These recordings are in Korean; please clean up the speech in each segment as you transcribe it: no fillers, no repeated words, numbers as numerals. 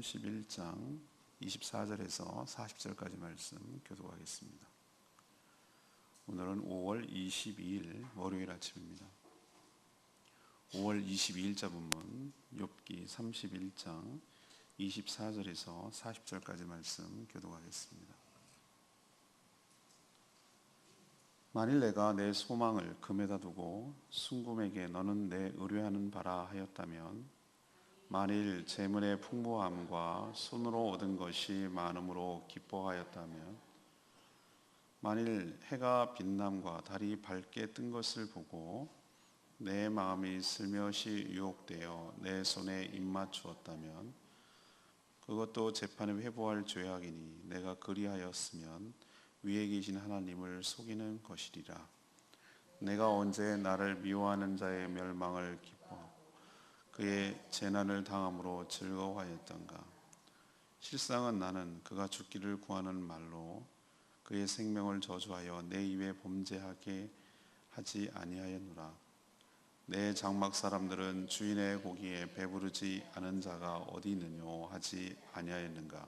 31장 24절에서 40절까지 말씀 교독하겠습니다. 오늘은 5월 22일 월요일 아침입니다. 5월 22일자 본문 욥기 31장 24절에서 40절까지 말씀 교독하겠습니다. 만일 내가 내 소망을 금에다 두고 순금에게 너는 내 의뢰하는 바라 하였다면, 만일 재물의 풍부함과 손으로 얻은 것이 많음으로 기뻐하였다면, 만일 해가 빛남과 달이 밝게 뜬 것을 보고 내 마음이 슬며시 유혹되어 내 손에 입맞추었다면, 그것도 재판에 회부할 죄악이니 내가 그리하였으면 위에 계신 하나님을 속이는 것이리라. 내가 언제 나를 미워하는 자의 멸망을 기뻐하고 그의 재난을 당함으로 즐거워하였던가. 실상은 나는 그가 죽기를 구하는 말로 그의 생명을 저주하여 내 입에 범죄하게 하지 아니하였노라. 내 장막 사람들은 주인의 고기에 배부르지 않은 자가 어디 있느뇨 하지 아니하였는가.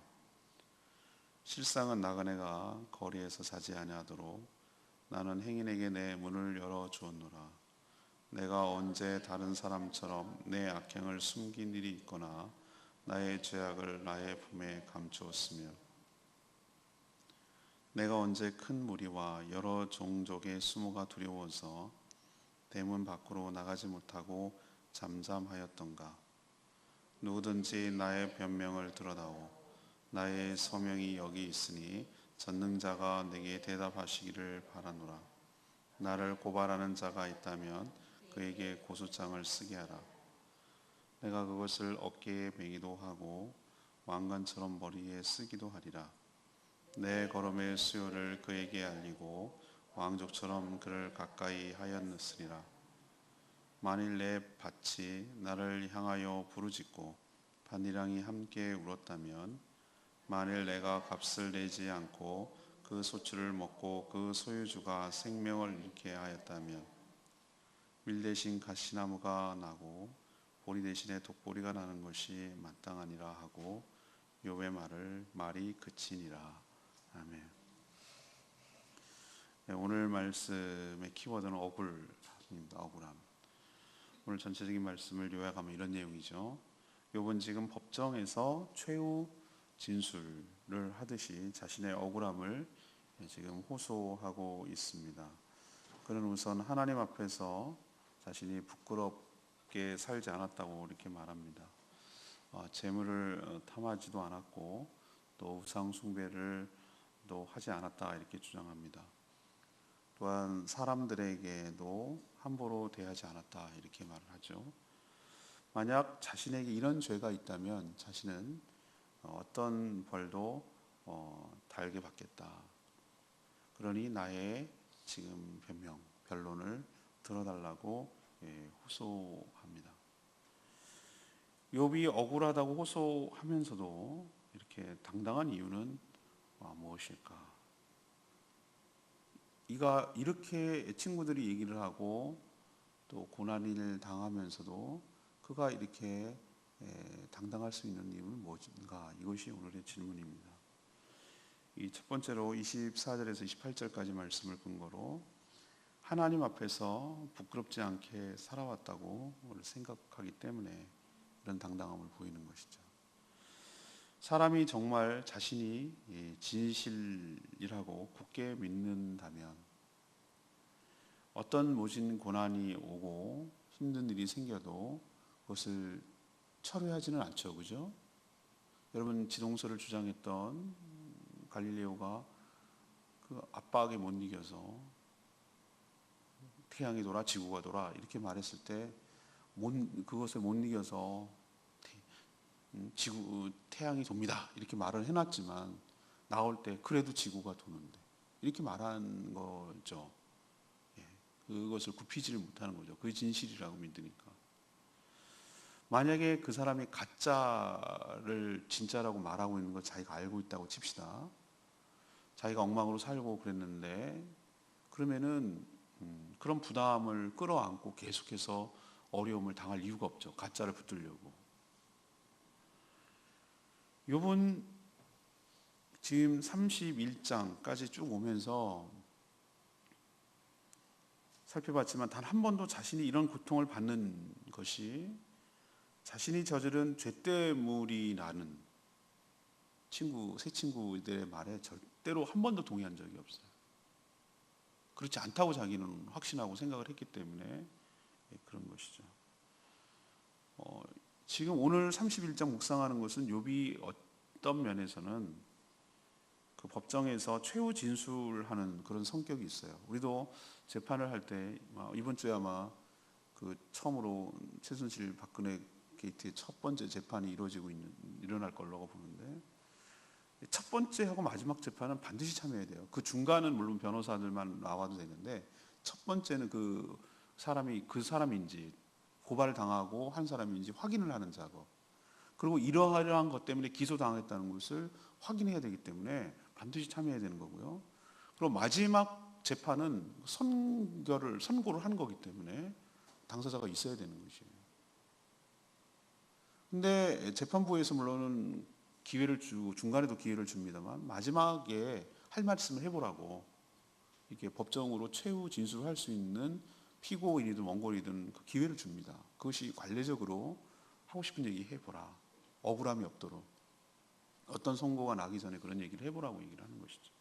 실상은 나그네가 거리에서 자지 아니하도록 나는 행인에게 내 문을 열어 주었노라. 내가 언제 다른 사람처럼 내 악행을 숨긴 일이 있거나 나의 죄악을 나의 품에 감추었으며, 내가 언제 큰 무리와 여러 종족의 수모가 두려워서 대문 밖으로 나가지 못하고 잠잠하였던가. 누구든지 나의 변명을 들어다오. 나의 서명이 여기 있으니 전능자가 내게 대답하시기를 바라노라. 나를 고발하는 자가 있다면 그에게 고소장을 쓰게 하라. 내가 그것을 어깨에 매기도 하고 왕관처럼 머리에 쓰기도 하리라. 내 걸음의 수요를 그에게 알리고 왕족처럼 그를 가까이 하였으리라. 만일 내 밭이 나를 향하여 부르짖고 반이랑이 함께 울었다면, 만일 내가 값을 내지 않고 그 소출을 먹고 그 소유주가 생명을 잃게 하였다면, 밀 대신 가시나무가 나고 보리 대신에 독보리가 나는 것이 마땅하니라 하고 욥의 말이 그치니라. 아멘. 네, 오늘 말씀의 키워드는 억울함입니다. 억울함. 오늘 전체적인 말씀을 요약하면 이런 내용이죠. 욥은 지금 법정에서 최후 진술을 하듯이 자신의 억울함을 지금 호소하고 있습니다. 그는 우선 하나님 앞에서 자신이 부끄럽게 살지 않았다고 이렇게 말합니다. 재물을 탐하지도 않았고 또 우상 숭배를 또 하지 않았다 이렇게 주장합니다. 또한 사람들에게도 함부로 대하지 않았다 이렇게 말을 하죠. 만약 자신에게 이런 죄가 있다면 자신은 어떤 벌도 달게 받겠다. 그러니 나의 지금 변론을 들어달라고 호소합니다. 욥이 억울하다고 호소하면서도 이렇게 당당한 이유는 무엇일까? 이가 이렇게 친구들이 얘기를 하고 또 고난을 당하면서도 그가 이렇게 당당할 수 있는 이유는 무엇인가? 이것이 오늘의 질문입니다. 이 첫 번째로 24절에서 28절까지 말씀을 근거로 하나님 앞에서 부끄럽지 않게 살아왔다고 생각하기 때문에 이런 당당함을 보이는 것이죠. 사람이 정말 자신이 진실이라고 굳게 믿는다면 어떤 모진 고난이 오고 힘든 일이 생겨도 그것을 철회하지는 않죠. 그죠? 여러분, 지동설을 주장했던 갈릴레오가 그 압박에 못 이겨서 태양이 돌아 지구가 돌아 이렇게 말했을 때 그것을 못 이겨서 태양이 돕니다 이렇게 말을 해놨지만 나올 때 그래도 지구가 도는데 이렇게 말한 거죠. 그것을 굽히지를 못하는 거죠. 그게 진실이라고 믿으니까. 만약에 그 사람이 가짜를 진짜라고 말하고 있는 걸 자기가 알고 있다고 칩시다. 자기가 엉망으로 살고 그랬는데 그러면은 그런 부담을 끌어안고 계속해서 어려움을 당할 이유가 없죠. 가짜를 붙들려고. 욥은 지금 31장까지 쭉 오면서 살펴봤지만 단 한 번도 자신이 이런 고통을 받는 것이 자신이 저지른 죄 때문이 나는 새 친구들의 말에 절대로 한 번도 동의한 적이 없어요. 그렇지 않다고 자기는 확신하고 생각을 했기 때문에 그런 것이죠. 지금 오늘 31장 묵상하는 것은 욥이 어떤 면에서는 그 법정에서 최후 진술하는 그런 성격이 있어요. 우리도 재판을 할 때 이번 주에 아마 그 처음으로 최순실 박근혜 게이트의 첫 번째 재판이 일어날 걸로 보는데, 첫 번째하고 마지막 재판은 반드시 참여해야 돼요. 그 중간은 물론 변호사들만 나와도 되는데 첫 번째는 그 사람인지 고발을 당하고 한 사람인지 확인을 하는 작업, 그리고 이러한 것 때문에 기소당했다는 것을 확인해야 되기 때문에 반드시 참여해야 되는 거고요. 그리고 마지막 재판은 선고를 한 거기 때문에 당사자가 있어야 되는 것이에요. 근데 재판부에서 물론은 기회를 주고 중간에도 기회를 줍니다만 마지막에 할 말씀을 해보라고 이렇게 법정으로 최후 진술할 수 있는 피고인이든 원고이든 그 기회를 줍니다. 그것이 관례적으로 하고 싶은 얘기 해보라. 억울함이 없도록. 어떤 선고가 나기 전에 그런 얘기를 해보라고 얘기를 하는 것이죠.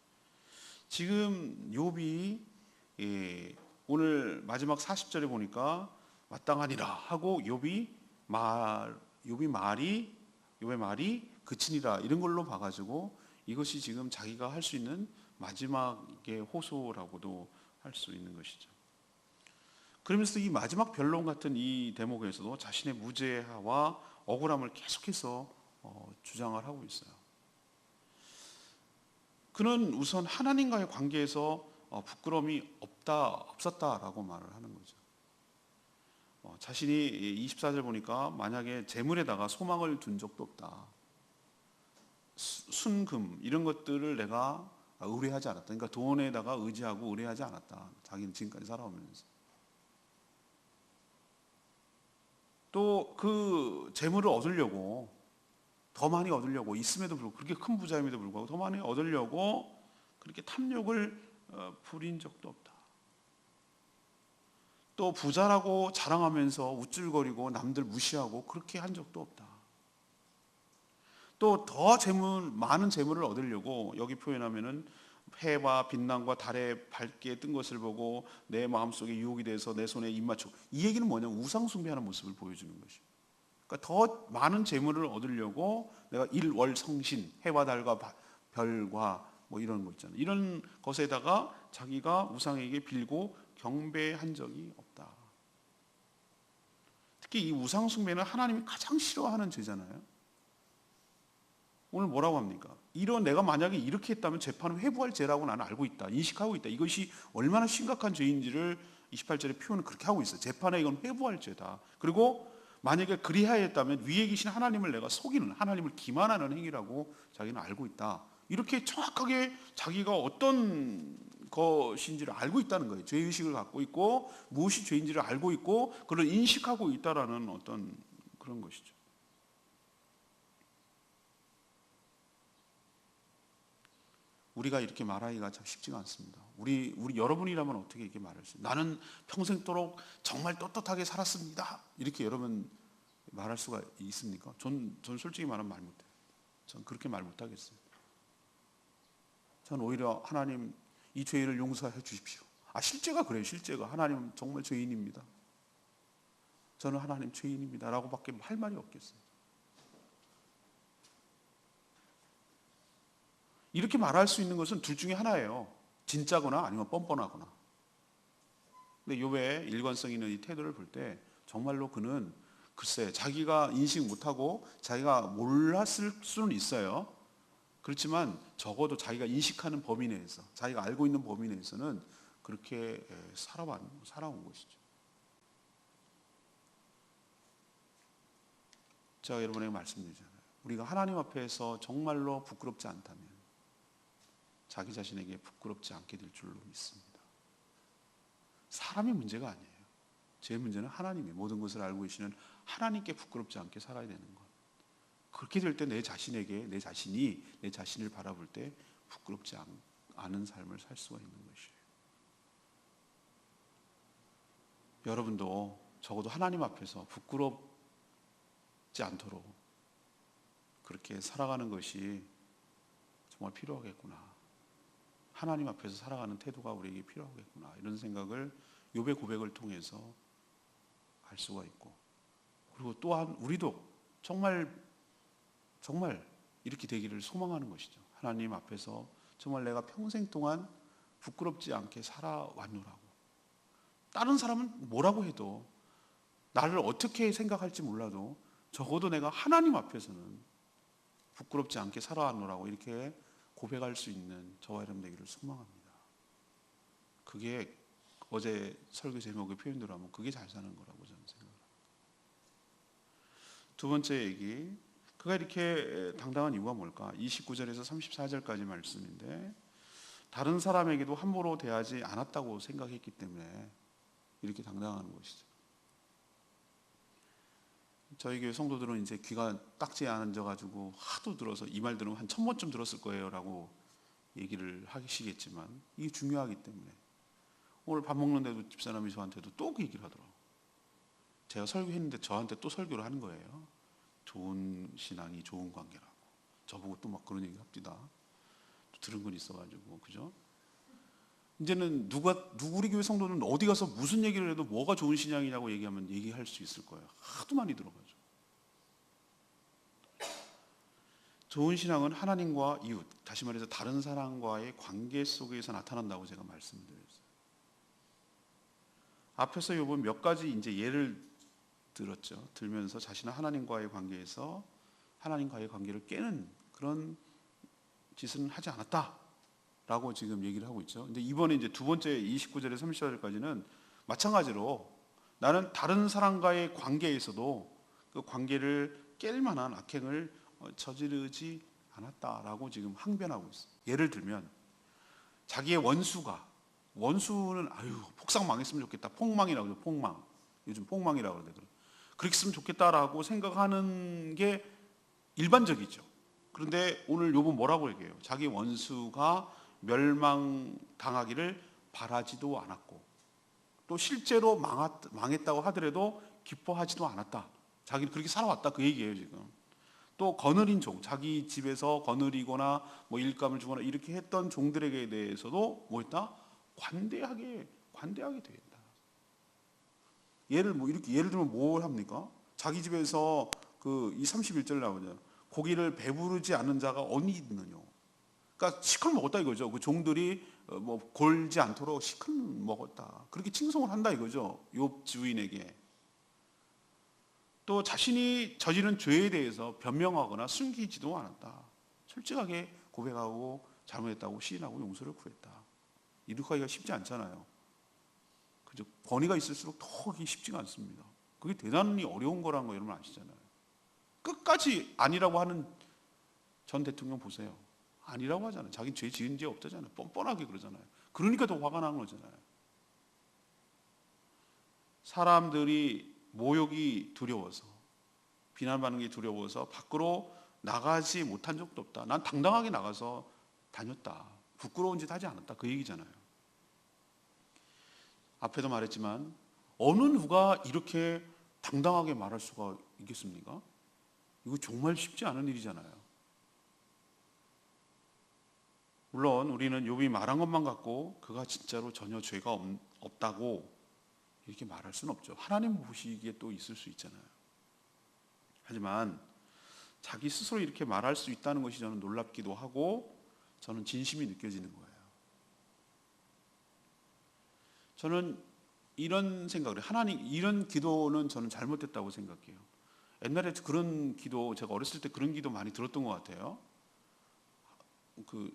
지금 욥이 오늘 마지막 40절에 보니까 마땅하니라 하고 욥의 말이 그치니라 이런 걸로 봐가지고 이것이 지금 자기가 할 수 있는 마지막의 호소라고도 할 수 있는 것이죠. 그러면서 이 마지막 변론 같은 이 대목에서도 자신의 무죄와 억울함을 계속해서 주장을 하고 있어요. 그는 우선 하나님과의 관계에서 부끄러움이 없었다라고 말을 하는 거죠. 자신이 24절 보니까 만약에 재물에다가 소망을 둔 적도 없다. 순금 이런 것들을 내가 의뢰하지 않았다. 그러니까 돈에다가 의지하고 의뢰하지 않았다. 자기는 지금까지 살아오면서. 또 그 재물을 얻으려고 더 많이 얻으려고 있음에도 불구하고 그렇게 큰 부자임에도 불구하고 더 많이 얻으려고 그렇게 탐욕을 부린 적도 없다. 또 부자라고 자랑하면서 우쭐거리고 남들 무시하고 그렇게 한 적도 없다. 또 더 많은 재물을 얻으려고 여기 표현하면은 해와 빛난과 달에 밝게 뜬 것을 보고 내 마음속에 유혹이 돼서 내 손에 입 맞추고, 이 얘기는 뭐냐면 우상 숭배하는 모습을 보여주는 것이죠. 그러니까 더 많은 재물을 얻으려고 내가 일월성신, 해와 달과 별과 뭐 이런 거 있잖아요. 이런 것에다가 자기가 우상에게 빌고 경배한 적이 없다. 특히 이 우상 숭배는 하나님이 가장 싫어하는 죄잖아요. 오늘 뭐라고 합니까? 내가 만약에 이렇게 했다면 재판을 회부할 죄라고 나는 알고 있다. 인식하고 있다. 이것이 얼마나 심각한 죄인지를 28절에 표현을 그렇게 하고 있어요. 재판에 이건 회부할 죄다. 그리고 만약에 그리하였다면 위에 계신 하나님을 내가 속이는, 하나님을 기만하는 행위라고 자기는 알고 있다. 이렇게 정확하게 자기가 어떤 것인지를 알고 있다는 거예요. 죄의식을 갖고 있고 무엇이 죄인지를 알고 있고 그걸 인식하고 있다라는 어떤 그런 것이죠. 우리가 이렇게 말하기가 참 쉽지가 않습니다. 우리 여러분이라면 어떻게 이렇게 말할 수 있어요? 나는 평생도록 정말 떳떳하게 살았습니다. 이렇게 여러분 말할 수가 있습니까? 전 솔직히 말하면 말 못해요. 전 그렇게 말 못하겠어요. 전 오히려 하나님 이 죄를 용서해 주십시오. 실제가 그래요. 실제가 하나님 정말 죄인입니다. 저는 하나님 죄인입니다 라고 밖에 할 말이 없겠어요. 이렇게 말할 수 있는 것은 둘 중에 하나예요. 진짜거나 아니면 뻔뻔하거나. 근데 욥의 일관성 있는 이 태도를 볼 때 정말로 그는 글쎄 자기가 인식 못하고 자기가 몰랐을 수는 있어요. 그렇지만 적어도 자기가 인식하는 범위 내에서, 자기가 알고 있는 범위 내에서는 그렇게 살아온 것이죠. 제가 여러분에게 말씀드리잖아요. 우리가 하나님 앞에서 정말로 부끄럽지 않다면 자기 자신에게 부끄럽지 않게 될 줄로 믿습니다. 사람의 문제가 아니에요. 제 문제는 하나님의 모든 것을 알고 계시는 하나님께 부끄럽지 않게 살아야 되는 것. 그렇게 될 때 내 자신에게 내 자신을 바라볼 때 부끄럽지 않은 삶을 살 수가 있는 것이에요. 여러분도 적어도 하나님 앞에서 부끄럽지 않도록 그렇게 살아가는 것이 정말 필요하겠구나. 하나님 앞에서 살아가는 태도가 우리에게 필요하겠구나. 이런 생각을 욥의 고백을 통해서 알 수가 있고, 그리고 또한 우리도 정말 이렇게 되기를 소망하는 것이죠. 하나님 앞에서 정말 내가 평생 동안 부끄럽지 않게 살아왔노라고. 다른 사람은 뭐라고 해도, 나를 어떻게 생각할지 몰라도 적어도 내가 하나님 앞에서는 부끄럽지 않게 살아왔노라고 이렇게 고백할 수 있는 저와 여러분 되기를 소망합니다. 그게 어제 설교 제목의 표현대로 하면 그게 잘 사는 거라고 저는 생각합니다. 두 번째 얘기, 그가 이렇게 당당한 이유가 뭘까? 29절에서 34절까지 말씀인데, 다른 사람에게도 함부로 대하지 않았다고 생각했기 때문에 이렇게 당당한 것이죠. 저희 교회 성도들은 이제 귀가 딱지에 앉아가지고 하도 들어서 이 말 들으면 한 1000번쯤 들었을 거예요 라고 얘기를 하시겠지만, 이게 중요하기 때문에 오늘 밥 먹는데도 집사람이 저한테도 또 그 얘기를 하더라고요. 제가 설교했는데 저한테 또 설교를 하는 거예요. 좋은 신앙이 좋은 관계라고. 저보고 또 막 그런 얘기 합디다. 들은 건 있어가지고, 그죠? 이제는 우리 교회 성도는 어디 가서 무슨 얘기를 해도 뭐가 좋은 신앙이냐고 얘기하면 얘기할 수 있을 거예요. 하도 많이 들어가지고. 좋은 신앙은 하나님과 이웃, 다시 말해서 다른 사람과의 관계 속에서 나타난다고 제가 말씀드렸어요. 앞에서 욥은 몇 가지 이제 예를 들면서 자신은 하나님과의 관계에서 하나님과의 관계를 깨는 그런 짓은 하지 않았다라고 지금 얘기를 하고 있죠. 근데 이번에 이제 두 번째 29절에서 30절까지는 마찬가지로 나는 다른 사람과의 관계에서도 그 관계를 깰 만한 악행을 저지르지 않았다라고 지금 항변하고 있어요. 예를 들면 자기의 원수는 폭삭 망했으면 좋겠다. 폭망이라고 그러죠. 폭망. 요즘 폭망이라고 그러더라고요. 그렇게 했으면 좋겠다라고 생각하는 게 일반적이죠. 그런데 오늘 욥은 뭐라고 얘기해요? 자기 원수가 멸망당하기를 바라지도 않았고, 또 실제로 망했다고 하더라도 기뻐하지도 않았다. 자기는 그렇게 살아왔다 그 얘기예요 지금. 또 거느린 종, 자기 집에서 거느리거나 뭐 일감을 주거나 이렇게 했던 종들에게 대해서도 뭐 했다? 관대하게 된다. 예를 들면 뭘 합니까? 자기 집에서 이 31절 나오죠. 고기를 배부르지 않는 자가 어디 있느냐. 그러니까 시큰 먹었다 이거죠. 그 종들이 뭐 골지 않도록 시큰 먹었다. 그렇게 칭송을 한다 이거죠. 욥 주인에게. 또 자신이 저지른 죄에 대해서 변명하거나 숨기지도 않았다. 솔직하게 고백하고 잘못했다고 시인하고 용서를 구했다. 이렇게 하기가 쉽지 않잖아요. 그죠? 권위가 있을수록 더 하기 쉽지가 않습니다. 그게 대단히 어려운 거라는 거 여러분 아시잖아요. 끝까지 아니라고 하는 전 대통령 보세요. 아니라고 하잖아요. 자기는 죄 지은 게 없다잖아요. 뻔뻔하게 그러잖아요. 그러니까 더 화가 나는 거잖아요. 사람들이 모욕이 두려워서, 비난받는 게 두려워서 밖으로 나가지 못한 적도 없다. 난 당당하게 나가서 다녔다. 부끄러운 짓 하지 않았다. 그 얘기잖아요. 앞에도 말했지만 어느 누가 이렇게 당당하게 말할 수가 있겠습니까? 이거 정말 쉽지 않은 일이잖아요. 물론 우리는 욥이 말한 것만 갖고 그가 진짜로 전혀 죄가 없다고 이렇게 말할 수는 없죠. 하나님 보시기에 또 있을 수 있잖아요. 하지만 자기 스스로 이렇게 말할 수 있다는 것이 저는 놀랍기도 하고 저는 진심이 느껴지는 거예요. 저는 이런 생각을 해요. 하나님, 이런 기도는 저는 잘못됐다고 생각해요. 옛날에 그런 기도, 제가 어렸을 때 그런 기도 많이 들었던 것 같아요. 그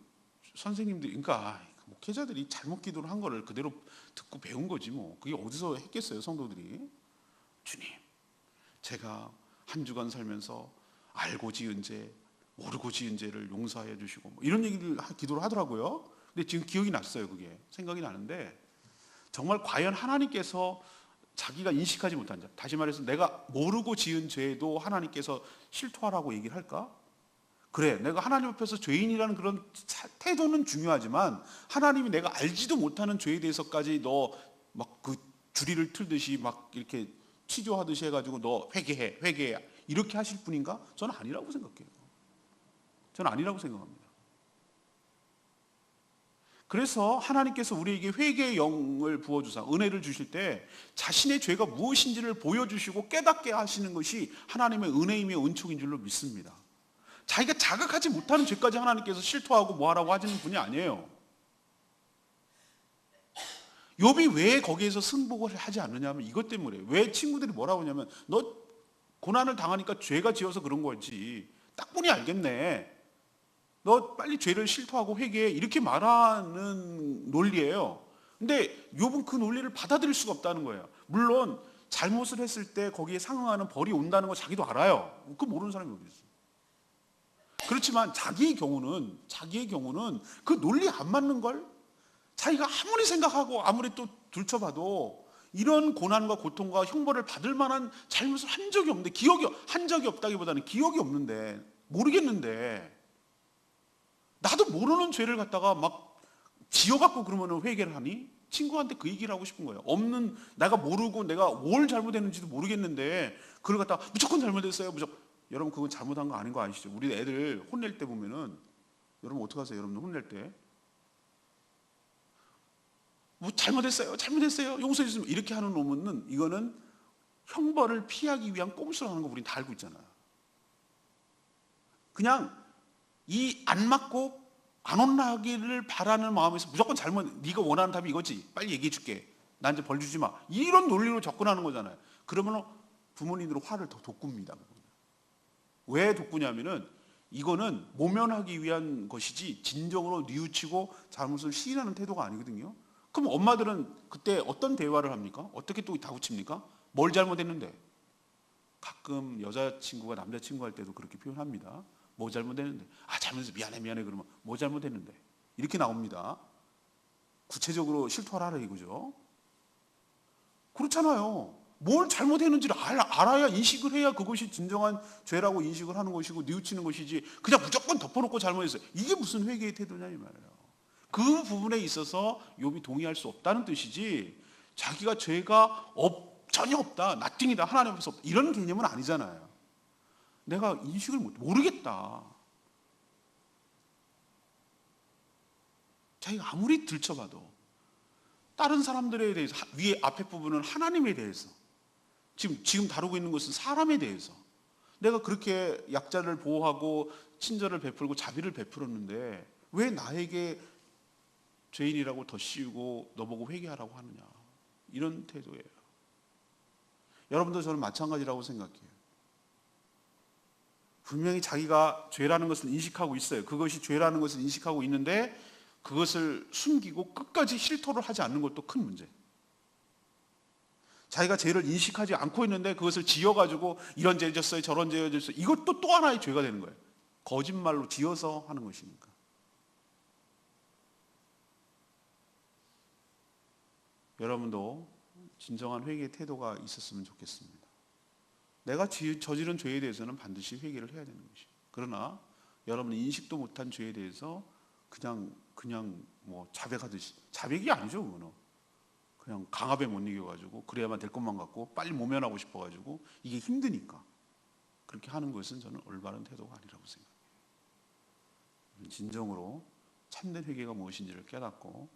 선생님들이, 그러니까 목회자들이 잘못 기도를 한 거를 그대로 듣고 배운 거지 뭐. 그게 어디서 했겠어요, 성도들이. 주님, 제가 한 주간 살면서 알고 지은 죄, 모르고 지은 죄를 용서해 주시고 뭐 이런 기도를 하더라고요. 근데 지금 기억이 났어요. 그게 생각이 나는데, 정말 과연 하나님께서 자기가 인식하지 못한 자, 다시 말해서 내가 모르고 지은 죄도 하나님께서 실토하라고 얘기를 할까? 그래, 내가 하나님 앞에서 죄인이라는 그런 태도는 중요하지만 하나님이 내가 알지도 못하는 죄에 대해서까지 너 막 그 주리를 틀듯이 막 이렇게 치조하듯이 해가지고 너 회개해 이렇게 하실 분인가? 저는 아니라고 생각해요. 저는 아니라고 생각합니다. 그래서 하나님께서 우리에게 회개의 영을 부어주사 은혜를 주실 때 자신의 죄가 무엇인지를 보여주시고 깨닫게 하시는 것이 하나님의 은혜이며 은총인 줄로 믿습니다. 자기가 자각하지 못하는 죄까지 하나님께서 실토하고 뭐하라고 하시는 분이 아니에요. 욥이 왜 거기에서 승복을 하지 않느냐 하면 이것 때문에. 왜 친구들이 뭐라고 하냐면 너 고난을 당하니까 죄가 지어서 그런 거지, 딱 보니 알겠네, 너 빨리 죄를 실토하고 회개해, 이렇게 말하는 논리예요. 근데 욥은 그 논리를 받아들일 수가 없다는 거예요. 물론 잘못을 했을 때 거기에 상응하는 벌이 온다는 거 자기도 알아요. 그거 모르는 사람이 어디 있어요. 그렇지만 자기의 경우는 그 논리 안 맞는 걸 자기가 아무리 생각하고 아무리 또 들춰봐도 이런 고난과 고통과 형벌을 받을 만한 잘못을 한 적이 없는데, 한 적이 없다기보다는 기억이 없는데, 모르겠는데, 나도 모르는 죄를 갖다가 막 지어갖고 그러면 회개를 하니? 친구한테 그 얘기를 하고 싶은 거예요. 없는, 내가 모르고 내가 뭘 잘못했는지도 모르겠는데 그걸 갖다가 무조건 잘못했어요. 여러분 그건 잘못한 거 아닌 거 아시죠? 우리 애들 혼낼 때 보면은, 여러분 어떡하세요? 여러분 혼낼 때 뭐 잘못했어요 용서해 주세요 이렇게 하는 놈은, 이거는 형벌을 피하기 위한 꼼수를 하는 거 우린 다 알고 있잖아요. 그냥 이 안 맞고 안 혼나기를 바라는 마음에서 무조건 네가 원하는 답이 이거지, 빨리 얘기해 줄게, 나한테 벌 주지 마, 이런 논리로 접근하는 거잖아요. 그러면 부모님들은 화를 더 돋굽니다. 왜 돋구냐면은 이거는 모면하기 위한 것이지 진정으로 뉘우치고 잘못을 시인하는 태도가 아니거든요. 그럼 엄마들은 그때 어떤 대화를 합니까? 어떻게 또 다구칩니까? 뭘 잘못했는데? 가끔 여자친구가 남자친구 할 때도 그렇게 표현합니다. 뭐 잘못했는데? 잘못해서 미안해 그러면 뭐 잘못했는데? 이렇게 나옵니다. 구체적으로 실토하라 이거죠. 그렇잖아요. 뭘 잘못했는지를 알아야, 인식을 해야 그것이 진정한 죄라고 인식을 하는 것이고 뉘우치는 것이지, 그냥 무조건 덮어놓고 잘못했어요, 이게 무슨 회개의 태도냐 이 말이에요. 그 부분에 있어서 욥이 동의할 수 없다는 뜻이지, 자기가 죄가 전혀 없다, 나띵이다, 하나님 앞에서 없다, 이런 개념은 아니잖아요. 내가 인식을 모르겠다. 자기가 아무리 들춰봐도 다른 사람들에 대해서, 위에 앞에 부분은 하나님에 대해서, 지금 다루고 있는 것은 사람에 대해서, 내가 그렇게 약자를 보호하고 친절을 베풀고 자비를 베풀었는데 왜 나에게 죄인이라고 더 씌우고 너보고 회개하라고 하느냐, 이런 태도예요. 여러분도 저는 마찬가지라고 생각해요. 분명히 자기가 죄라는 것을 인식하고 있어요. 그것이 죄라는 것을 인식하고 있는데 그것을 숨기고 끝까지 실토를 하지 않는 것도 큰 문제. 자기가 죄를 인식하지 않고 있는데 그것을 지어가지고 이런 죄 졌어요, 저런 죄 졌어요, 이것도 또 하나의 죄가 되는 거예요. 거짓말로 지어서 하는 것이니까. 여러분도 진정한 회개의 태도가 있었으면 좋겠습니다. 내가 저지른 죄에 대해서는 반드시 회개를 해야 되는 것이에요. 그러나 여러분이 인식도 못한 죄에 대해서 그냥 뭐 자백하듯이, 자백이 아니죠. 그거는 그냥 강압에 못 이겨가지고 그래야만 될 것만 같고 빨리 모면하고 싶어가지고 이게 힘드니까 그렇게 하는 것은 저는 올바른 태도가 아니라고 생각해요. 진정으로 참된 회개가 무엇인지를 깨닫고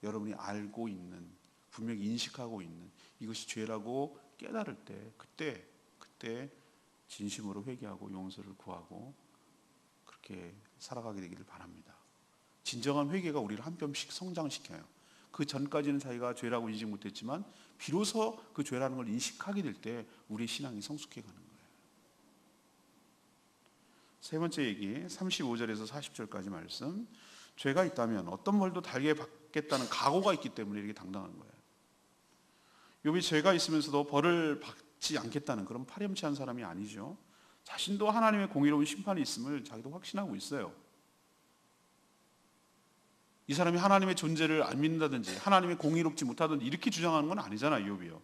여러분이 알고 있는, 분명히 인식하고 있는 이것이 죄라고 깨달을 때 그때 진심으로 회개하고 용서를 구하고 그렇게 살아가게 되기를 바랍니다. 진정한 회개가 우리를 한 뼘씩 성장시켜요. 그 전까지는 자기가 죄라고 인식 못했지만 비로소 그 죄라는 걸 인식하게 될 때 우리의 신앙이 성숙해가는 거예요. 세 번째 얘기, 35절에서 40절까지 말씀. 죄가 있다면 어떤 벌도 달게 받겠다는 각오가 있기 때문에 이렇게 당당한 거예요. 욥이 죄가 있으면서도 벌을 받지 않겠다는 그런 파렴치한 사람이 아니죠. 자신도 하나님의 공의로운 심판이 있음을 자기도 확신하고 있어요. 이 사람이 하나님의 존재를 안 믿는다든지 하나님의 공의롭지 못하든지 이렇게 주장하는 건 아니잖아요, 욥이요.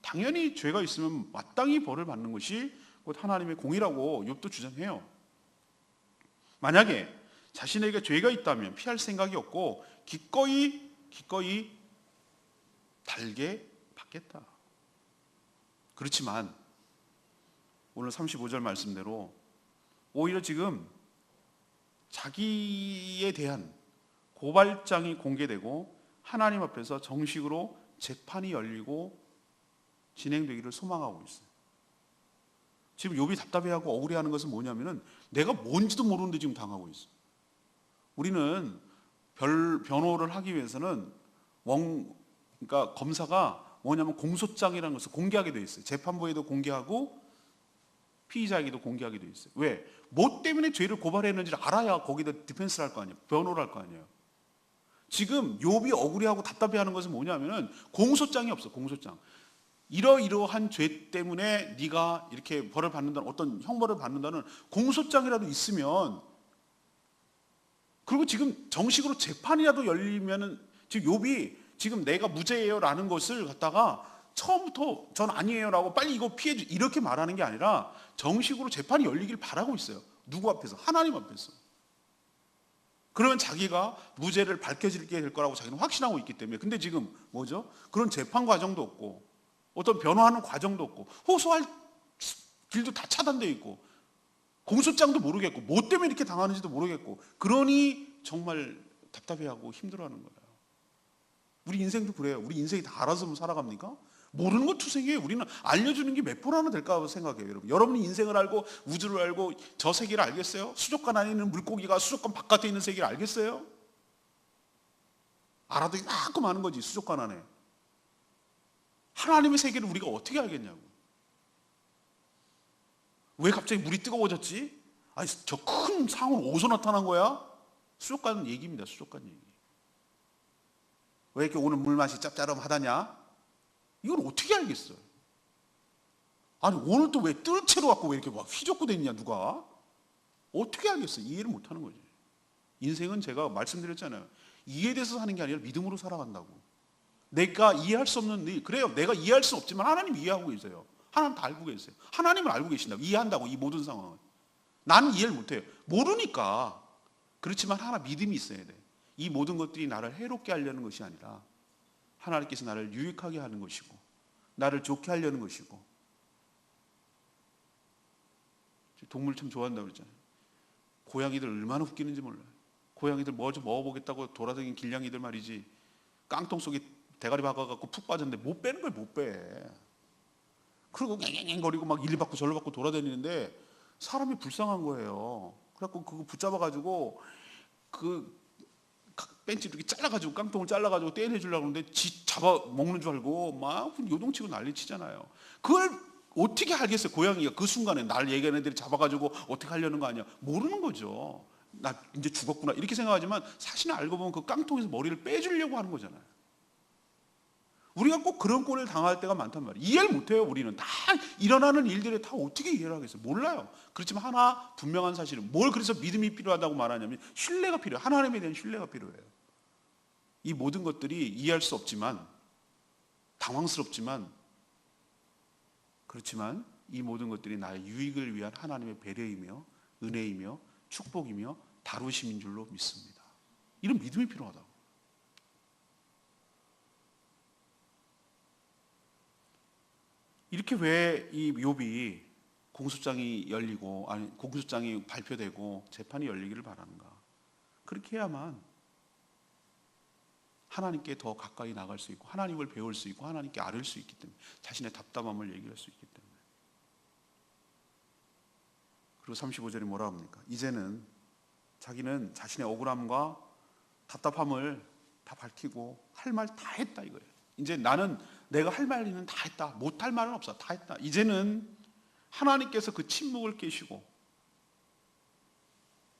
당연히 죄가 있으면 마땅히 벌을 받는 것이 곧 하나님의 공의라고 욥도 주장해요. 만약에 자신에게 죄가 있다면 피할 생각이 없고 기꺼이 달게 받겠다. 그렇지만 오늘 35절 말씀대로 오히려 지금 자기에 대한 고발장이 공개되고 하나님 앞에서 정식으로 재판이 열리고 진행되기를 소망하고 있어요. 지금 욥이 답답해하고 억울해하는 것은 뭐냐면은 내가 뭔지도 모르는데 지금 당하고 있어요. 우리는 변호를 하기 위해서는 그러니까 검사가 뭐냐면 공소장이라는 것을 공개하게 돼 있어요. 재판부에도 공개하고 피의자에게도 공개하게 돼 있어요. 왜? 뭐 때문에 죄를 고발했는지를 알아야 거기다 디펜스를 할 거 아니에요. 변호를 할 거 아니에요. 지금 욥이 억울해하고 답답해하는 것은 뭐냐면은 공소장이 없어. 공소장. 이러이러한 죄 때문에 네가 이렇게 벌을 받는다는 어떤 형벌을 받는다는 공소장이라도 있으면, 그리고 지금 정식으로 재판이라도 열리면은 지금 욥이 지금 내가 무죄예요라는 것을 갖다가 처음부터 전 아니에요라고 빨리 이거 피해주 이렇게 말하는 게 아니라 정식으로 재판이 열리길 바라고 있어요. 누구 앞에서? 하나님 앞에서. 그러면 자기가 무죄를 밝혀지게 될 거라고 자기는 확신하고 있기 때문에. 근데 지금 뭐죠? 그런 재판 과정도 없고 어떤 변호하는 과정도 없고 호소할 길도 다 차단되어 있고 공소장도 모르겠고 뭐 때문에 이렇게 당하는지도 모르겠고, 그러니 정말 답답해하고 힘들어하는 거예요. 우리 인생도 그래요. 우리 인생이 다 알아서 살아갑니까? 모르는 거 투생이에요. 우리는 알려주는 게 몇 번 하나 될까 생각해요. 여러분, 여러분이 인생을 알고 우주를 알고 저 세계를 알겠어요? 수족관 안에 있는 물고기가 수족관 바깥에 있는 세계를 알겠어요? 알아도 이만큼 아는 거지. 수족관 안에 하나님의 세계를 우리가 어떻게 알겠냐고. 왜 갑자기 물이 뜨거워졌지? 아니, 저 큰 상으로 어디서 나타난 거야? 수족관 얘기입니다. 수족관 얘기. 왜 이렇게 오늘 물맛이 짭짤하다냐? 이걸 어떻게 알겠어요? 아니, 오늘 또 왜 뜰 채로 갖고 왜 이렇게 막 휘젓고 다니냐, 누가? 어떻게 알겠어요? 이해를 못 하는 거지. 인생은 제가 말씀드렸잖아요. 이해돼서 사는 게 아니라 믿음으로 살아간다고. 내가 이해할 수 없는 일, 그래요. 내가 이해할 수 없지만 하나님 이해하고 계세요. 하나님 다 알고 계세요. 하나님을 알고 계신다고. 이해한다고, 이 모든 상황을. 나는 이해를 못해요. 모르니까. 그렇지만 하나 믿음이 있어야 돼. 이 모든 것들이 나를 해롭게 하려는 것이 아니라 하나님께서 나를 유익하게 하는 것이고 나를 좋게 하려는 것이고. 동물 참 좋아한다고 그랬잖아요. 고양이들 얼마나 웃기는지 몰라요. 고양이들 뭐 좀 먹어보겠다고 돌아다니는 길냥이들 말이지, 깡통 속에 대가리 박아갖고 푹 빠졌는데 못 빼는 거예요. 못 빼. 그리고 갱갱거리고 막 이리 받고 저리 받고 돌아다니는데 사람이 불쌍한 거예요. 그래갖고 그거 붙잡아가지고 그 벤치 이렇게 잘라가지고 깡통을 잘라가지고 떼내주려고 하는데 지 잡아 먹는 줄 알고 막 요동치고 난리 치잖아요. 그걸 어떻게 알겠어요? 고양이가 그 순간에 날 얘기하는 애들이 잡아가지고 어떻게 하려는 거 아니야? 모르는 거죠. 나 이제 죽었구나 이렇게 생각하지만 사실은 알고 보면 그 깡통에서 머리를 빼주려고 하는 거잖아요. 우리가 꼭 그런 꼴을 당할 때가 많단 말이에요. 이해를 못해요. 우리는 다 일어나는 일들에 다 어떻게 이해를 하겠어요? 몰라요. 그렇지만 하나 분명한 사실은, 뭘 그래서 믿음이 필요하다고 말하냐면 신뢰가 필요해요. 하나님에 대한 신뢰가 필요해요. 이 모든 것들이 이해할 수 없지만, 당황스럽지만, 그렇지만 이 모든 것들이 나의 유익을 위한 하나님의 배려이며 은혜이며 축복이며 다루심인 줄로 믿습니다. 이런 믿음이 필요하다고. 이렇게 왜 이 욥이 공소장이 열리고, 아니 공소장이 발표되고 재판이 열리기를 바라는가? 그렇게 해야만 하나님께 더 가까이 나갈 수 있고 하나님을 배울 수 있고 하나님께 아뢰 수 있기 때문에, 자신의 답답함을 얘기할 수 있기 때문에. 그리고 35절에 뭐라 합니까? 이제는 자기는 자신의 억울함과 답답함을 다 밝히고 할 말 다 했다 이거예요. 이제 나는 내가 할 말은 다 했다. 못할 말은 없어. 다 했다. 이제는 하나님께서 그 침묵을 깨시고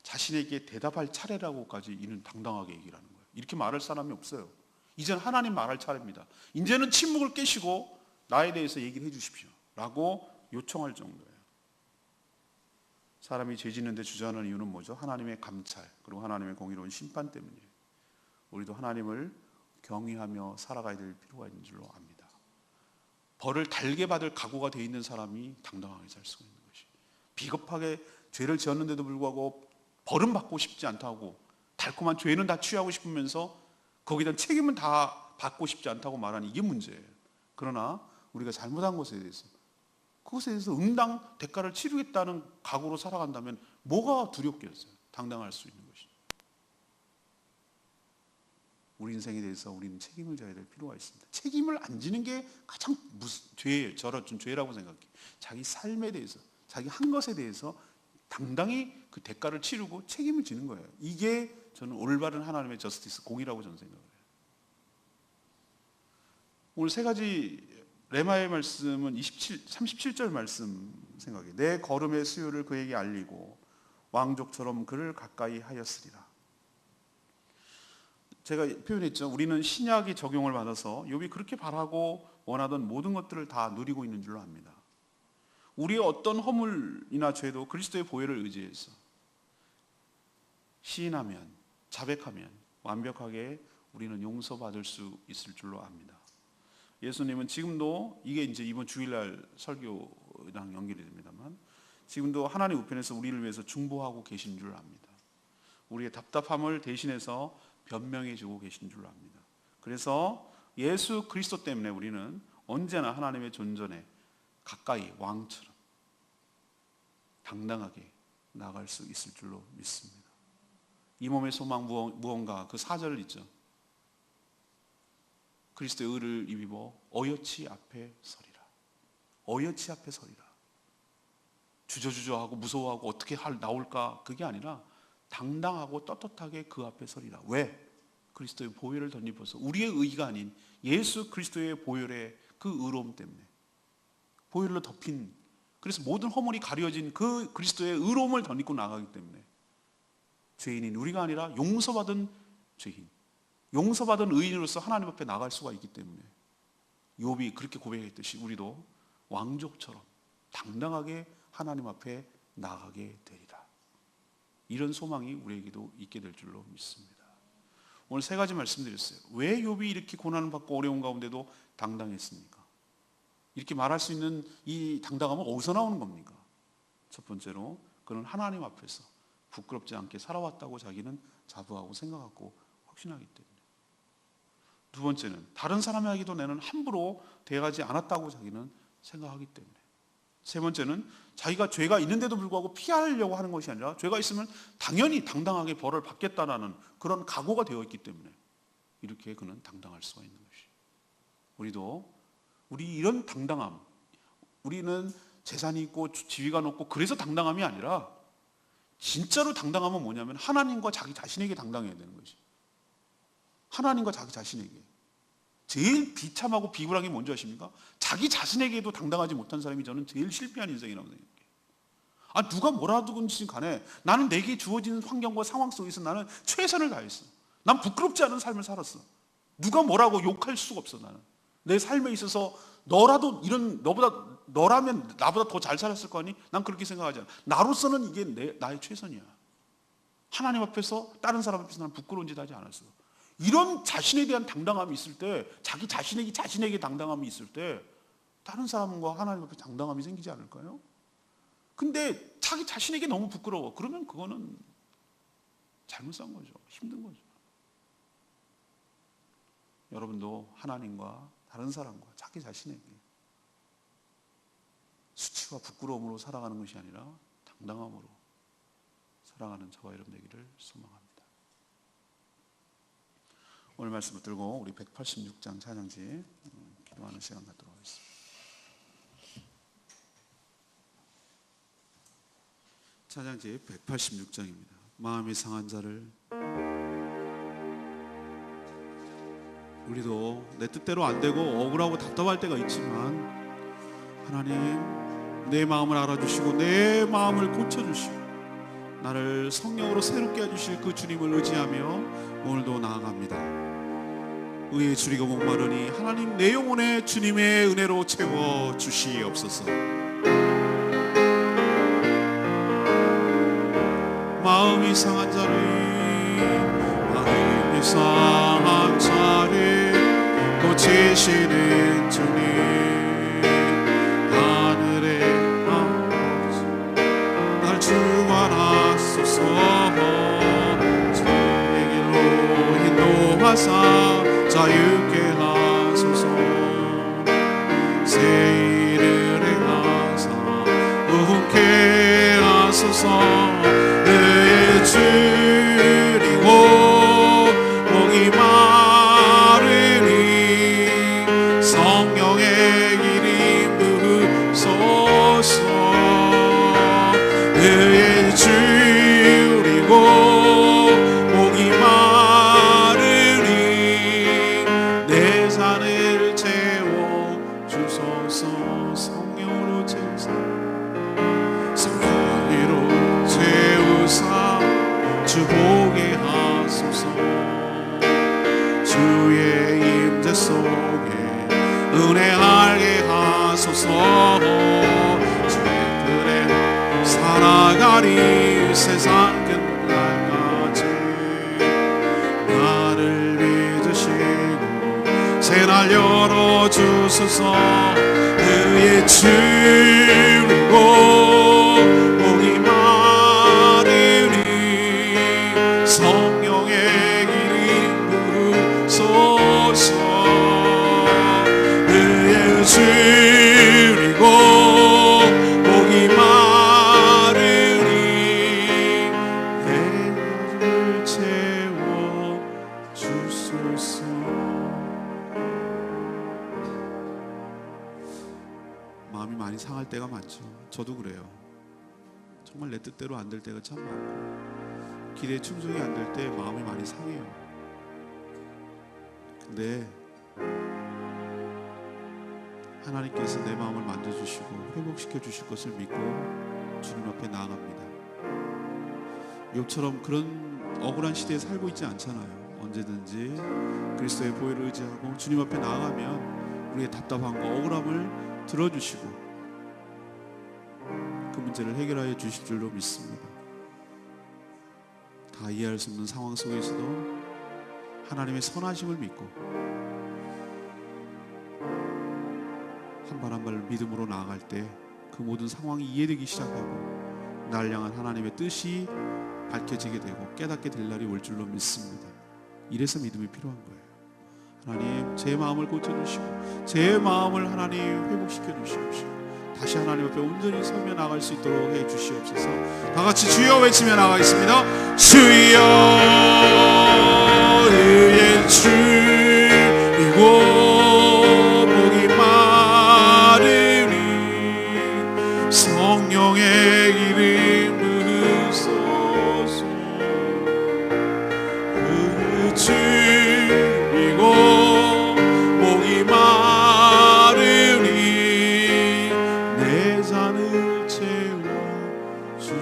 자신에게 대답할 차례라고까지 이는 당당하게 얘기를 하는 거예요. 이렇게 말할 사람이 없어요. 이제는 하나님 말할 차례입니다. 이제는 침묵을 깨시고 나에 대해서 얘기를 해 주십시오 라고 요청할 정도예요. 사람이 죄 짓는데 주저하는 이유는 뭐죠? 하나님의 감찰, 그리고 하나님의 공의로운 심판 때문이에요. 우리도 하나님을 경외하며 살아가야 될 필요가 있는 줄로 압니다. 벌을 달게 받을 각오가 되어 있는 사람이 당당하게 살 수가 있는 것이. 비겁하게 죄를 지었는데도 불구하고 벌은 받고 싶지 않다고, 달콤한 죄는 다 취하고 싶으면서 거기에 대한 책임은 다 받고 싶지 않다고 말하는 이게 문제예요. 그러나 우리가 잘못한 것에 대해서, 그것에 대해서 응당 대가를 치르겠다는 각오로 살아간다면 뭐가 두렵겠어요? 당당할 수 있는 것이. 우리 인생에 대해서 우리는 책임을 져야 될 필요가 있습니다. 책임을 안 지는 게 가장 죄예요. 저는 죄라고 생각해요. 자기 삶에 대해서, 자기 한 것에 대해서 당당히 그 대가를 치르고 책임을 지는 거예요. 이게 저는 올바른 하나님의 저스티스, 공의라고 저는 생각을 해요. 오늘 세 가지 레마의 말씀은 37절 말씀 생각해요. 내 걸음의 수요를 그에게 알리고 왕족처럼 그를 가까이 하였으리라. 제가 표현했죠. 우리는 신약의 적용을 받아서 욥이 그렇게 바라고 원하던 모든 것들을 다 누리고 있는 줄로 압니다. 우리의 어떤 허물이나 죄도 그리스도의 보혈을 의지해서 시인하면, 자백하면 완벽하게 우리는 용서받을 수 있을 줄로 압니다. 예수님은 지금도, 이게 이제 이번 주일날 설교랑 연결이 됩니다만, 지금도 하나님 우편에서 우리를 위해서 중보하고 계신 줄 압니다. 우리의 답답함을 대신해서 변명해 주고 계신 줄 압니다. 그래서 예수 그리스도 때문에 우리는 언제나 하나님의 존전에 가까이 왕처럼 당당하게 나아갈 수 있을 줄로 믿습니다. 이 몸의 소망 무언가, 그 4절을 있죠. 그리스도의 의를 입어 어여치 앞에 서리라. 어여치 앞에 서리라. 주저주저하고 무서워하고 어떻게 나올까, 그게 아니라 당당하고 떳떳하게 그 앞에 서리라. 왜? 그리스도의 보혈을 덧입어서, 우리의 의가 아닌 예수 그리스도의 보혈의 그 의로움 때문에, 보혈로 덮인, 그래서 모든 허물이 가려진 그 그리스도의 의로움을 덧입고 나가기 때문에 죄인인 우리가 아니라 용서받은 죄인, 용서받은 의인으로서 하나님 앞에 나갈 수가 있기 때문에 욥이 그렇게 고백했듯이 우리도 왕족처럼 당당하게 하나님 앞에 나가게 되리라. 이런 소망이 우리에게도 있게 될 줄로 믿습니다. 오늘 세 가지 말씀드렸어요. 왜 욥이 이렇게 고난을 받고 어려운 가운데도 당당했습니까? 이렇게 말할 수 있는 이 당당함은 어디서 나오는 겁니까? 첫 번째로, 그는 하나님 앞에서 부끄럽지 않게 살아왔다고 자기는 자부하고 생각하고 확신하기 때문에. 두 번째는, 다른 사람에게도 나는 함부로 대하지 않았다고 자기는 생각하기 때문에. 세 번째는, 자기가 죄가 있는데도 불구하고 피하려고 하는 것이 아니라 죄가 있으면 당연히 당당하게 벌을 받겠다라는 그런 각오가 되어 있기 때문에 이렇게 그는 당당할 수가 있는 것이. 우리 이런 당당함, 우리는 재산이 있고 지위가 높고 그래서 당당함이 아니라, 진짜로 당당함은 뭐냐면 하나님과 자기 자신에게 당당해야 되는 것이. 하나님과 자기 자신에게. 제일 비참하고 비굴한 게 뭔지 아십니까? 자기 자신에게도 당당하지 못한 사람이 저는 제일 실패한 인생이라고 생각해요. 누가 뭐라든지 간에 나는 내게 주어진 환경과 상황 속에서 나는 최선을 다했어. 난 부끄럽지 않은 삶을 살았어. 누가 뭐라고 욕할 수가 없어. 나는 내 삶에 있어서 너라면 나보다 더 잘 살았을 거 아니? 난 그렇게 생각하지 않아. 나로서는 이게 나의 최선이야. 하나님 앞에서, 다른 사람 앞에서 나는 부끄러운 짓 하지 않았어. 이런 자신에 대한 당당함이 있을 때, 자기 자신에게 당당함이 있을 때 다른 사람과 하나님 앞에 당당함이 생기지 않을까요? 근데 자기 자신에게 너무 부끄러워. 그러면 그거는 잘못 산 거죠. 힘든 거죠. 여러분도 하나님과 다른 사람과 자기 자신에게 수치와 부끄러움으로 살아가는 것이 아니라 당당함으로 살아가는 저와 여러분 되기를 소망합니다. 오늘 말씀 붙들고 우리 186장 찬양지 기도하는 시간 갖도록 하겠습니다. 찬양지 186장입니다. 마음이 상한 자를. 우리도 내 뜻대로 안 되고 억울하고 답답할 때가 있지만 하나님, 내 마음을 알아주시고 내 마음을 고쳐주시고 나를 성령으로 새롭게 해주실 그 주님을 의지하며 오늘도 나아갑니다. 의의 주리가 목마르니 하나님, 내 영혼에 주님의 은혜로 채워주시옵소서. 마음이 상한 자를, 마음이 상한 자를 고치시는 주님, 치유하사 자유케 하소서. 새 일을 행하사 웃게 하소서. 내 줄이고 목이 마르니 성령의 길이 부으소서. 내 줄이고 목이 마르니 내 잔을 채워주소서. 성령으로 채우사 성령으로 채우사 주 보게 하소서. 주의 임재 속에 은혜 알게 하소서. 주의 뜻에 살아가리 세상 끝날까지. 나를 믿으시고 새날 열어주소서. 그의 줄이고 목이 마르니 성령의 길이 부으소서. 그의 줄이고 목이 마르니 내 배를 채워주소서. 마음이 많이 상할 때가 많죠. 저도 그래요. 정말 내 뜻대로 안 될 때가 참 많고 기대에 충족이 안 될 때 마음이 많이 상해요. 근데 하나님께서 내 마음을 만져주시고 회복시켜 주실 것을 믿고 주님 앞에 나아갑니다. 욥처럼 그런 억울한 시대에 살고 있지 않잖아요. 언제든지 그리스도의 보혈을 의지하고 주님 앞에 나아가면 우리의 답답한 거 억울함을 들어주시고 그 문제를 해결하여 주실 줄로 믿습니다. 다 이해할 수 없는 상황 속에서도 하나님의 선하심을 믿고 한 발 한 발 믿음으로 나아갈 때 그 모든 상황이 이해되기 시작하고 날 향한 하나님의 뜻이 밝혀지게 되고 깨닫게 될 날이 올 줄로 믿습니다. 이래서 믿음이 필요한 거예요. 하나님, 제 마음을 고쳐주시고 제 마음을 하나님 회복시켜 주시옵시고 다시 하나님 앞에 온전히 서며 나갈 수 있도록 해 주시옵소서. 다 같이 주여 외치며 나가겠습니다. 주여 의의 줄이고 목이 마르니 성령의 길이 부으소서. 의의 줄이고 목이 마르니 내 잔을 채워주소서.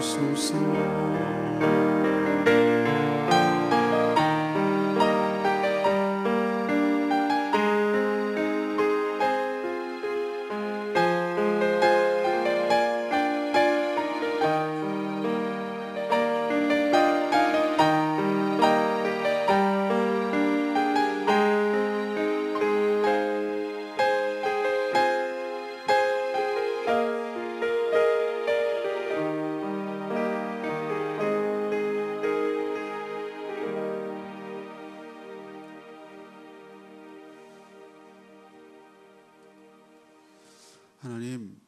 하나님,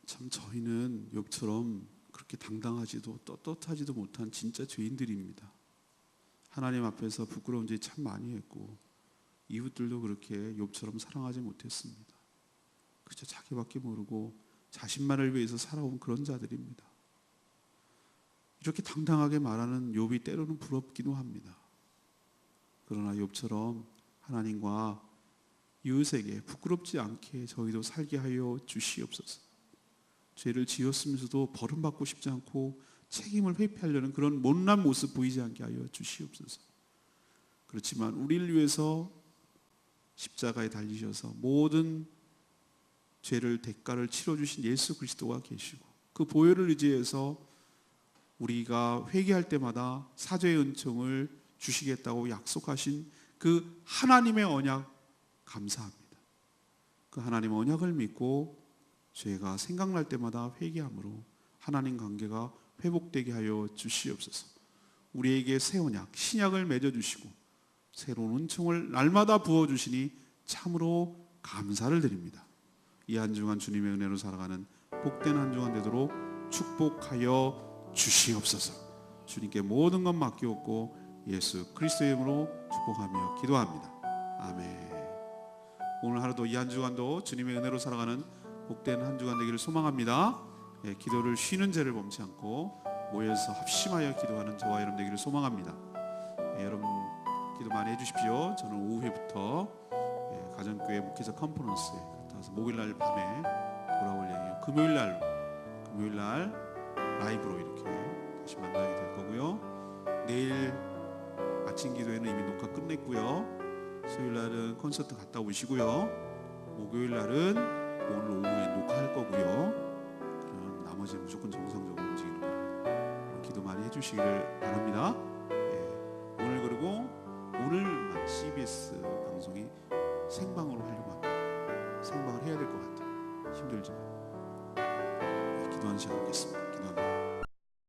참 저희는 욥처럼 그렇게 당당하지도 떳떳하지도 못한 진짜 죄인들입니다. 하나님 앞에서 부끄러운 죄 참 많이 했고 이웃들도 그렇게 욥처럼 사랑하지 못했습니다. 그저 자기밖에 모르고 자신만을 위해서 살아온 그런 자들입니다. 이렇게 당당하게 말하는 욥이 때로는 부럽기도 합니다. 그러나 욥처럼 하나님과 이웃에게 부끄럽지 않게 저희도 살게 하여 주시옵소서. 죄를 지었으면서도 벌음받고 싶지 않고 책임을 회피하려는 그런 못난 모습 보이지 않게 하여 주시옵소서. 그렇지만 우리를 위해서 십자가에 달리셔서 모든 죄를 대가를 치러주신 예수 그리스도가 계시고 그 보혈을 의지해서 우리가 회개할 때마다 사죄의 은총을 주시겠다고 약속하신 그 하나님의 언약 감사합니다. 그 하나님의 언약을 믿고 죄가 생각날 때마다 회개함으로 하나님 관계가 회복되게 하여 주시옵소서. 우리에게 새 언약, 신약을 맺어주시고 새로운 은총을 날마다 부어주시니 참으로 감사를 드립니다. 이 한 주간 주님의 은혜로 살아가는 복된 한 주간 되도록 축복하여 주시옵소서. 주님께 모든 것 맡기옵고 예수 그리스도의 이름으로 축복하며 기도합니다. 아멘. 오늘 하루도 이 한 주간도 주님의 은혜로 살아가는 복된 한 주간 되기를 소망합니다. 기도를 쉬는 죄를 범치 않고 모여서 합심하여 기도하는 저와 여러분 되기를 소망합니다. 여러분 기도 많이 해주십시오. 저는 오후에부터 가정교회 목회자 컨퍼런스에 갔다 와서 목요일날 밤에 돌아올 예정이에요. 금요일날 라이브로 이렇게 다시 만나게 될 거고요. 내일 아침 기도회는 이미 녹화 끝냈고요. 수요일날은 콘서트 갔다 오시고요. 목요일날은 오늘 오후에 녹화할 거고요. 그럼 나머지는 무조건 정상적으로 움직이는 거예요. 기도 많이 해주시기를 바랍니다. 오늘 그리고 오늘만 CBS 방송이 생방으로 하려고 합니다. 생방을 해야 될 것 같아요. 힘들지만 기도하는 시간 갖겠습니다.